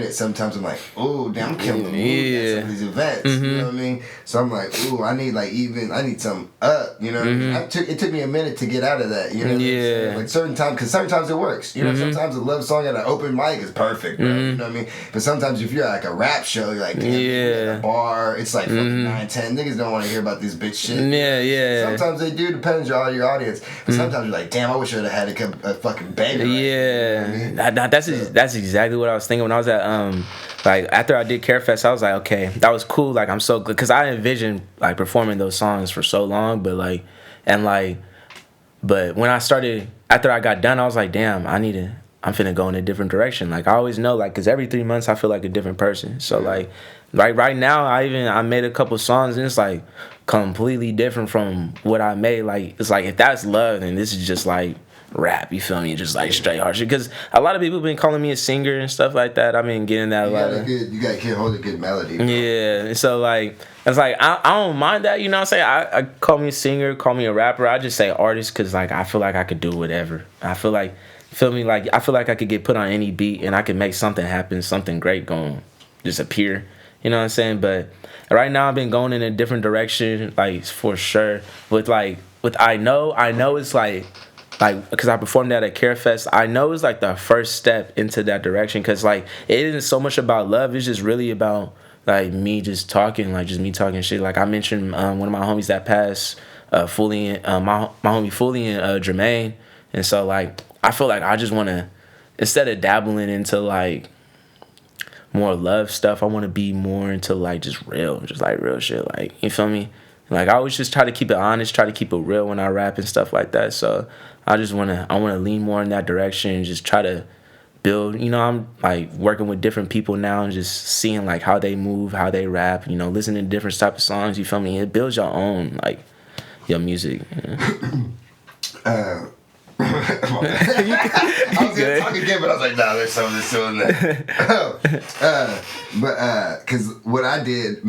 it, sometimes I'm like, oh damn, I'm killing the mood at some of these events. You know what I mean? So I'm like, ooh, I need some up. You know what I mean? It took me a minute to get out of that. You know what I mean? Like certain times, because sometimes it works. You know, sometimes a love song at an open mic is perfect, bro. You know what I mean? But sometimes if you're at like a rap show, you're like, damn, at a bar, it's like fucking 9, 10 niggas don't want to hear about this bitch shit. Sometimes they do, depends on your audience. But sometimes you're like, damn, I wish I would have had a fucking banger. You know what I mean? That's exactly what I was thinking when I was at like after I did Carefest. I was like, okay, that was cool. Like I'm so good because I envisioned like performing those songs for so long, but when I started, after I got done, I was like, damn, I'm finna go in a different direction. Like I always know, like, because every 3 months I feel like a different person. So like right now I made a couple songs and it's like completely different from what I made. Like it's like, if that's love, then this is just like rap, you feel me? Just like straight hard shit. Because a lot of people been calling me a singer and stuff like that. I've been getting that a lot. You got to hold a good melody, bro. Yeah, so like it's like I don't mind that, you know what I'm saying? I call me a singer, call me a rapper. I just say artist because like I feel like I could do whatever. I feel like I could get put on any beat and I could make something happen, something great going just appear. You know what I'm saying? But right now I've been going in a different direction, like for sure. With I know it's like because I performed that at Carefest, I know it's like the first step into that direction. Because like it isn't so much about love, it's just really about like me just talking, like just me talking shit. Like I mentioned one of my homies that passed, Fully, my homie Fully and Jermaine. And so like I feel like I just want to, instead of dabbling into like more love stuff, I want to be more into like just real shit. Like, you feel me? Like I always just try to keep it honest, try to keep it real when I rap and stuff like that. So I want to lean more in that direction and just try to build. You know, I'm like working with different people now and just seeing like how they move, how they rap. You know, listening to different type of songs. You feel me? It builds your own like your music. You know? I was gonna talk again, but I was like, nah, there's something still in there. Because what I did,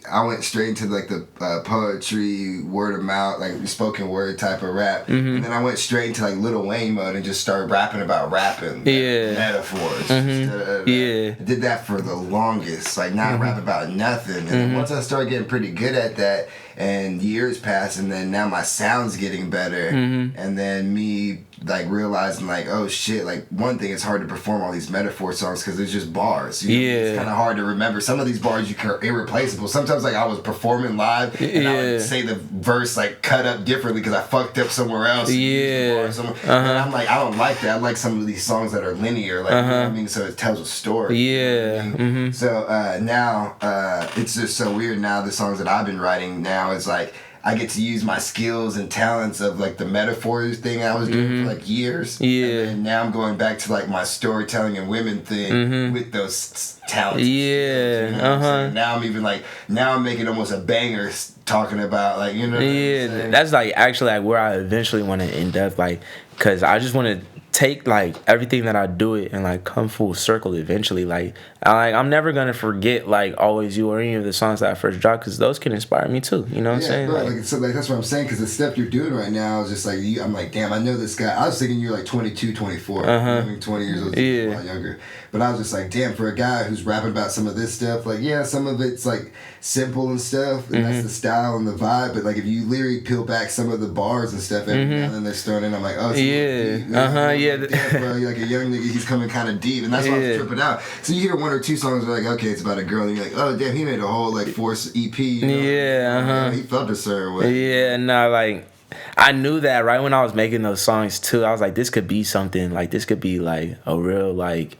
I went straight into like the poetry, word of mouth, like spoken word type of rap, and then I went straight into like Lil Wayne mode and just started rapping about rapping, metaphors. I did that for the longest. Like now I rap about nothing, and then once I started getting pretty good at that, and years passed, and then now my sound's getting better, and then me like realizing like, oh shit, like one thing, it's hard to perform all these metaphor songs because it's just bars. You know? It's kind of hard to remember. Some of these bars are irreplaceable. Sometimes like I was performing live and I would say the verse like cut up differently because I fucked up somewhere else. And I'm like, I don't like that. I like some of these songs that are linear, like you know what I mean, so it tells a story. You know what I mean? So now it's just so weird now. The songs that I've been writing now is like I get to use my skills and talents of like the metaphors thing I was doing for like years. And now I'm going back to like my storytelling and women thing with those talents. You know now I'm even like, now I'm making almost a banger talking about like, you know what I'm saying? That's like actually like where I eventually want to end up, like, because I just want to take like everything that I do it and like come full circle eventually. Like I'm never gonna forget like Always You or any of the songs that I first dropped, because those can inspire me too. You know what I'm saying? Bro, like, so like that's what I'm saying, because the stuff you're doing right now is just like I'm like, damn, I know this guy. I was thinking you're like 22, 24, I mean 20 years old, a lot younger. But I was just like, damn, for a guy who's rapping about some of this stuff, like some of it's like simple and stuff, and that's the style and the vibe. But like if you literally peel back some of the bars and stuff, every now and then they're thrown in. I'm like, oh, damn, bro, you're like a young nigga, he's coming kind of deep, and that's why I'm tripping out. So you hear one or two songs where like, okay, it's about a girl, and you're like, oh damn, he made a whole like Force EP. You know? He felt a certain way. Like I knew that right when I was making those songs too. I was like, this could be something. Like this could be like a real like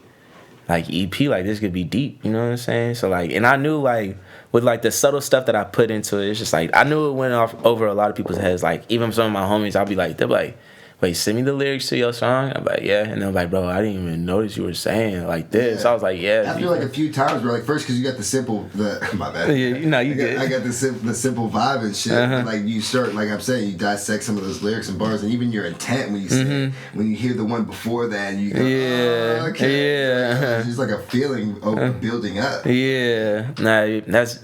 like EP, like this could be deep, you know what I'm saying? So like, and I knew like with like the subtle stuff that I put into it, it's just like I knew it went off over a lot of people's heads. Like even some of my homies, I'll be like, they're like, wait, send me the lyrics to your song? I'm like, yeah. And they're like, bro, I didn't even notice you were saying like this. Yeah. So I was like, yeah. After like a few times, bro, like first because you got the simple, my bad. Yeah, you know, I got the simple vibe and shit. Uh-huh. Like you start, like I'm saying, you dissect some of those lyrics and bars, and even your intent when you say it, when you hear the one before that, and you go, yeah, oh, okay. yeah. It's just like a feeling of building up. Yeah, nah, that's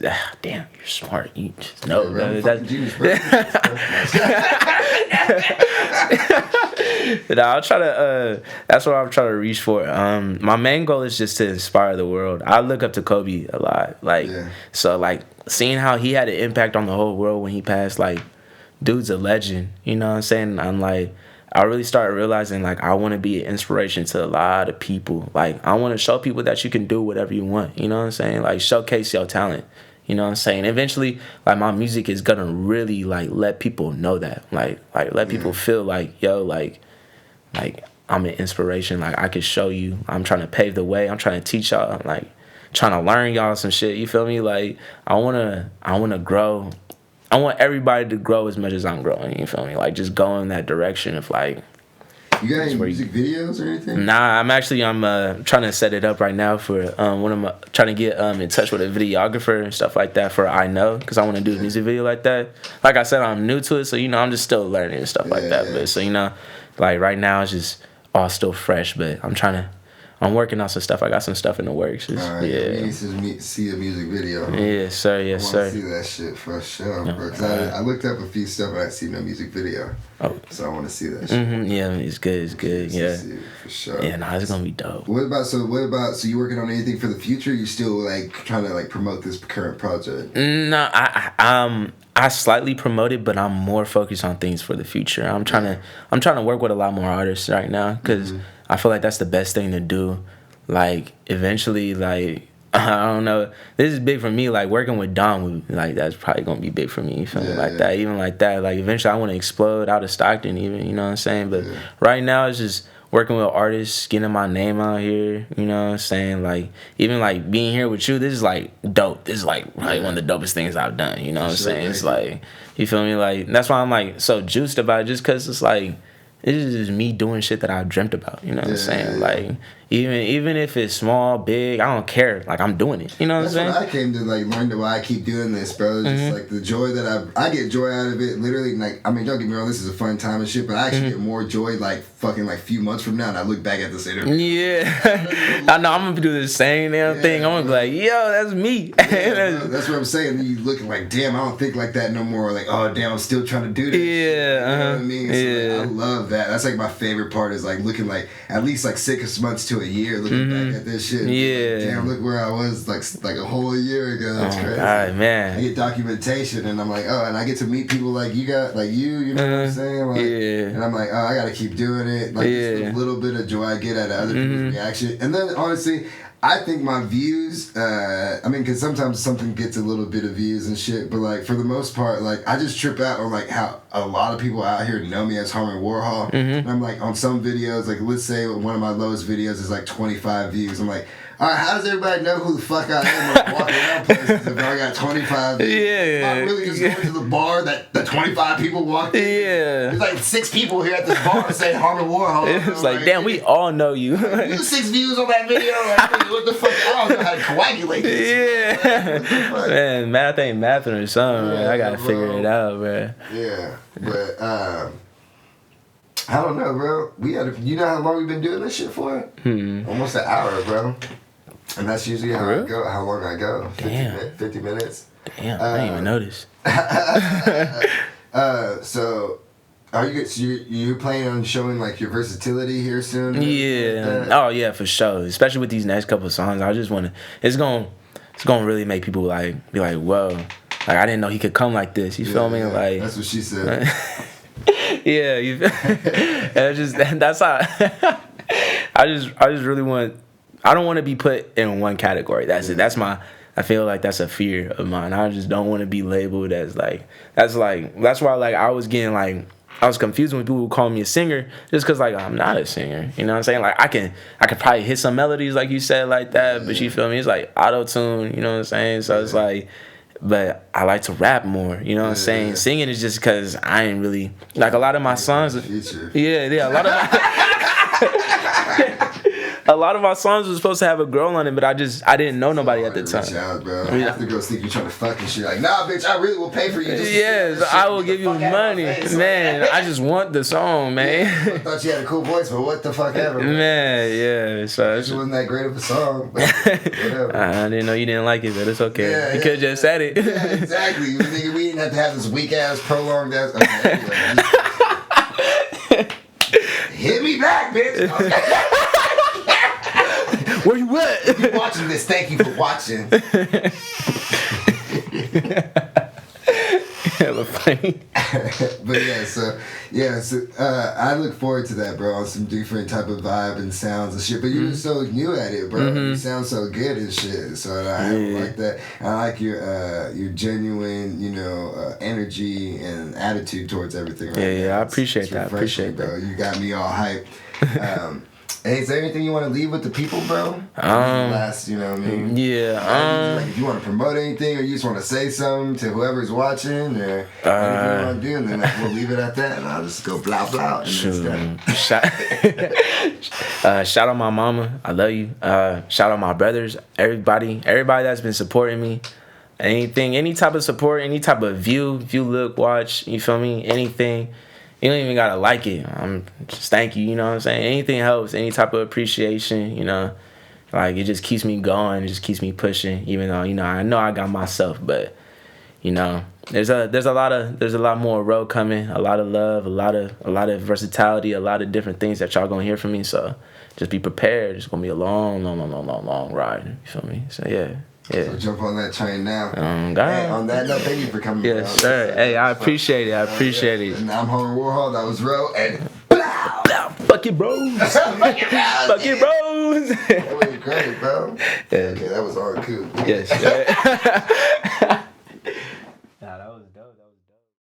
damn. You're smart. You just know. Yeah, bro, I'm That's, fucking genius, bro. I'll try to. That's what I'm trying to reach for. My main goal is just to inspire the world. I look up to Kobe a lot. Like, so like seeing how he had an impact on the whole world when he passed. Like, dude's a legend. You know what I'm saying? I'm like, I really started realizing like I want to be an inspiration to a lot of people. Like, I want to show people that you can do whatever you want. You know what I'm saying? Like, showcase your talent. You know what I'm saying? Eventually, like my music is gonna really like let people know that. Like let people feel like, yo, like I'm an inspiration. Like I could show you. I'm trying to pave the way. I'm trying to teach y'all. I'm like trying to learn y'all some shit. You feel me? Like I wanna grow. I want everybody to grow as much as I'm growing. You feel me? Like just go in that direction of like. You got any music videos or anything? Nah, I'm trying to set it up right now for trying to get in touch with a videographer and stuff like that for I Know, because I want to do a music video like that. Like I said, I'm new to it, so you know I'm just still learning and stuff like that. But so you know, like right now it's just all still fresh, but I'm working on some stuff. I got some stuff in the works. All right, yeah. We need to see a music video. Huh? Yes, sir. Yes, sir. I want to see that shit for sure, bro. Cause I looked up a few stuff, but I see no music video. Oh. So I want to see that shit. Mm-hmm. Yeah, it's good. It's good. Yeah. For sure. Yeah, nah, it's gonna be dope. What about so you working on anything for the future? You still like trying to like promote this current project? No, I slightly promote it, but I'm more focused on things for the future. I'm trying to work with a lot more artists right now because I feel like that's the best thing to do. Like eventually, like I don't know, this is big for me. Like working with Dom, like that's probably gonna be big for me. You feel me? Like that, even like that. Like eventually, I want to explode out of Stockton, even. You know what I'm saying? But right now, it's just working with artists, getting my name out here. You know what I'm saying? Like even like being here with you, this is like dope. This is like one of the dopest things I've done. You know what I'm saying? It's like, you feel me? Like that's why I'm like so juiced about it, just because it's like. This is just me doing shit that I dreamt about, you know what I'm saying? Like, even if it's small, big, I don't care. Like, I'm doing it, you know what I'm saying? That's what I came to, like, learn why I keep doing this, bro. It's just, like, the joy that I get joy out of it. Literally, like, I mean, don't get me wrong, this is a fun time and shit, but I actually get more joy, like, fucking, like, few months from now, and I look back at this interview. Yeah. I know, I'm gonna do the same damn thing. I'm gonna be like, yo, that's me. That's what I'm saying. You looking like, damn, I don't think like that no more. Like, oh, damn, I'm still trying to do this. Yeah. You know what I mean? So, like, I love that. That's like my favorite part is like looking like at least like 6 months to a year looking back at this shit. Yeah. Like, damn, look where I was like a whole year ago. That's crazy. God, man. I get documentation and I'm like, oh, and I get to meet people like you know what I'm saying? Like, and I'm like, oh, I gotta keep doing it. Like just a little bit of joy I get out of other people's reaction. And then honestly, I think my views, I mean, because sometimes something gets a little bit of views and shit, but, like, for the most part, like, I just trip out on, like, how a lot of people out here know me as Harmon Warhol. And I'm, like, on some videos, like, let's say one of my lowest videos is, like, 25 views. I'm like, all right, how does everybody know who the fuck I am? Like, walking around places if I got 25 views? Yeah. I'm not really just going to the bar that the 25 people walked in. Yeah. There's, like, 6 people here at this bar saying Harmon Warhol. It's like, damn, we all know you. You 6 views on that video? Like, what the fuck? I don't know how to coagulate this. Yeah. Man, math ain't mathing or something, man. I gotta figure it out, bro. Yeah. But, I don't know, bro. You know how long we've been doing this shit for? Almost an hour, bro. And that's usually how long I go. 50 minutes. Damn, I didn't even notice. So, are you planning on showing like your versatility here soon? Yeah. Oh yeah, for sure. Especially with these next couple of songs, I just wanna. It's gonna really make people like be like, whoa, like I didn't know he could come like this. You feel me? Like that's what she said. Yeah, that's how. I just really want. I don't want to be put in one category. That's it. That's my. I feel like that's a fear of mine. I just don't want to be labeled as like. That's why like I was getting like I was confused when people would call me a singer, just because like I'm not a singer. You know what I'm saying? Like I could probably hit some melodies like you said like that, but you feel me? It's like auto tune. You know what I'm saying? So it's like, but I like to rap more. You know what I'm saying? Singing is just because I ain't really like a lot of my songs. Yeah, a lot of. A lot of my songs were supposed to have a girl on it, but I didn't know nobody at the time. Out, bro. Half the girls think you trying to fuck and shit. Like, nah, bitch, I really will pay for you. Yes, I will give you money, man. I just want the song, man. Yeah, I thought you had a cool voice, but what the fuck ever, man. Yeah, so it wasn't that great of a song. But whatever. I didn't know you didn't like it, but it's okay. Yeah, you could have just said it. Yeah, exactly. We didn't have to have this weak ass, prolonged ass. Okay, anyway, hit me back, bitch. Okay. Where you at? If you're watching this, thank you for watching. Hella funny. But so I look forward to that, bro, on some different type of vibe and sounds and shit. But you're so new at it, bro. You sound so good and shit. So I like that. I like your genuine, energy and attitude towards everything. Right I appreciate that. I appreciate that, bro. You got me all hyped. Hey, is there anything you want to leave with the people, bro? Last, you know what I mean? Yeah. Like if you want to promote anything or you just want to say something to whoever's watching or anything you want to do, and then we'll leave it at that, and I'll just go blah blah. Shout out my mama. I love you. Shout out my brothers. Everybody that's been supporting me. Anything, any type of support, any type of view, look, watch. You feel me? Anything. You don't even gotta like it. I'm just thank you, you know what I'm saying? Anything helps, any type of appreciation, like it just keeps me going, it just keeps me pushing, even though, I know I got myself, but there's a lot more road coming, a lot of love, a lot of versatility, a lot of different things that y'all gonna hear from me. So just be prepared. It's gonna be a long ride. You feel me? So yeah. So jump on that train now. God. Hey, on that note, thank you for coming. Yes, sir. Hey, I appreciate it. And I'm Harmon Warhol. That was Ro. And fuck it, bros. Fuck it, bros. That was great, bro. Yeah. Okay, that was all cool. Yes.